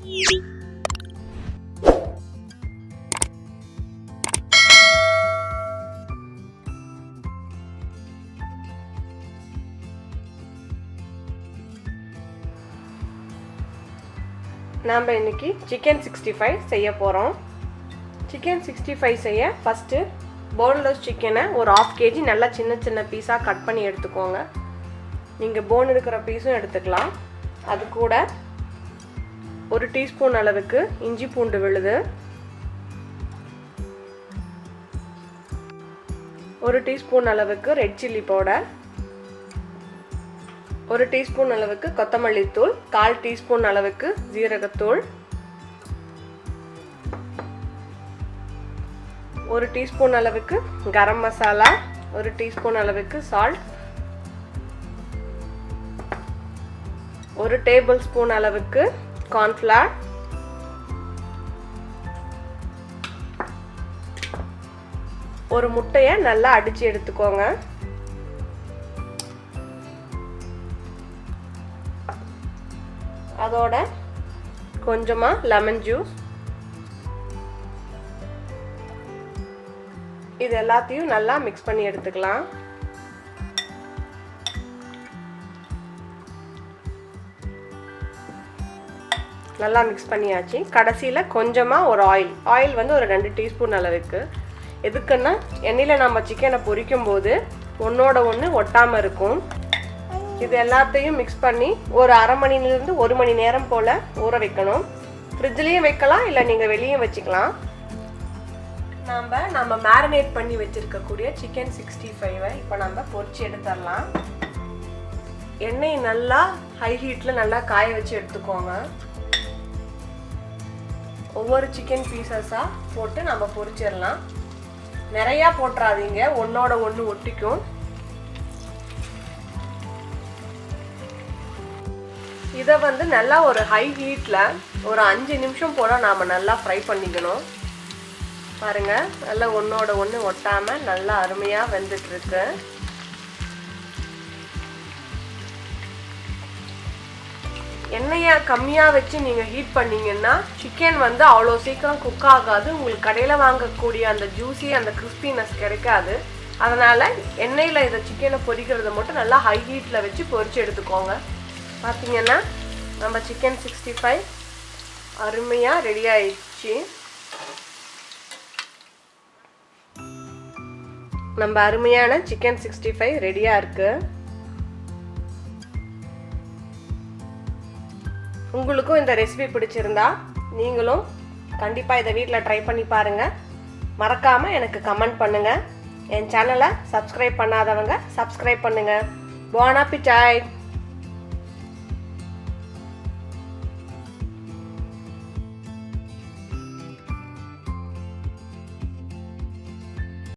நாம் இன்னைக்கு chicken 65 செய்ய போறோம். chicken 65 செய்ய first boneless chicken ஒரு 1/2 kg நல்லா சின்ன சின்ன பீஸா கட் பண்ணி எடுத்துக்கோங்க. நீங்க bone இருக்கிற பீஸும் எடுத்துக்கலாம். அது கூட 1 டீஸ்பூன் அளவுக்கு இஞ்சி பூண்டு விழுது, 1 டீஸ்பூன் அளவுக்கு ரெட் சில்லி பவுடர், 1 டீஸ்பூன் அளவுக்கு கொத்தமல்லி தூள், 1/4 டீஸ்பூன் அளவுக்கு ஜீரகத்தூள், 1 டீஸ்பூன் அளவுக்கு கரம் மசாலா, 1 டீஸ்பூன் அளவுக்கு சால்ட், 1 டேபிள் ஸ்பூன் அளவுக்கு கார்ன்ஃப்ளவர், ஒரு முட்டையை நல்லா அடிச்சு எடுத்துக்கோங்க. அதோட கொஞ்சமா லெமன் ஜூஸ், இது எல்லாத்தையும் நல்லா மிக்ஸ் பண்ணி எடுத்துக்கலாம். நல்லா மிக்ஸ் பண்ணியாச்சு. கடைசியில கொஞ்சமா ஒரு ஆயில் வந்து ஒரு 2 டீஸ்பூன் அளவுக்கு. எதுக்குன்னா எண்ணெயில நம்ம சிக்கனை பொரிக்கும் போது ஒன்னோட ஒன்று ஒட்டாம இருக்கும். இது எல்லாத்தையும் மிக்ஸ் பண்ணி ஒரு அரை மணிலிருந்து 1 மணி நேரம் போல ஊற வைக்கணும். ஃப்ரிட்ஜ்லயும் வைக்கலாம், இல்லை நீங்க வெளியே வச்சுக்கலாம். நம்ம மேரினேட் பண்ணி வச்சிருக்கக்கூடிய சிக்கன் 65 இப்போ நம்ம பொரிச்சு எடுத்துடலாம். எண்ணெய் நல்லா ஹை ஹீட்ல நல்லா காய வச்சு எடுத்துக்கோங்க. ஒவ்வொரு சிக்கன் பீசஸா போட்டு நம்ம பொரிச்சிடலாம். நிறைய போட்டுறாதீங்க, ஒன்னோட ஒன்று ஒட்டிக்கும். இதை வந்து நல்லா ஒரு ஹை ஹீட்ல ஒரு 5 நிமிஷம் போல நாம நல்லா ஃப்ரை பண்ணிக்கணும். பாருங்க, நல்லா ஒன்னோட ஒன்று ஒட்டாம நல்லா அருமையா வெந்துட்டு இருக்கு. எண்ணெயை கம்மியா வச்சு நீங்க ஹீட் பண்ணீங்கன்னா சிக்கன் வந்து அவ்வளோ சீக்கிரம் குக் ஆகாது. உங்களுக்கு கடையில் வாங்கக்கூடிய அந்த ஜூஸி அந்த கிறிஸ்பினஸ் கிடைக்காது. அதனால எண்ணெயில் இதை சிக்கனை பொரிக்கிறத மட்டும் நல்லா ஹை ஹீட்ல வச்சு பொரிச்சு எடுத்துக்கோங்க. பார்த்தீங்கன்னா நம்ம சிக்கன் 65 அருமையாக ரெடி ஆயிடுச்சு. நம்ம அருமையான சிக்கன் 65 ரெடியாக இருக்கு. உங்களுக்கும் இந்த ரெசிபி பிடிச்சிருந்தா நீங்களும் கண்டிப்பாக இதை வீட்டில் ட்ரை பண்ணி பாருங்கள். மறக்காமல் எனக்கு கமெண்ட் பண்ணுங்கள். என் சேனலை சப்ஸ்கிரைப் பண்ணாதவங்க சப்ஸ்கிரைப் பண்ணுங்கள். Bon appétit!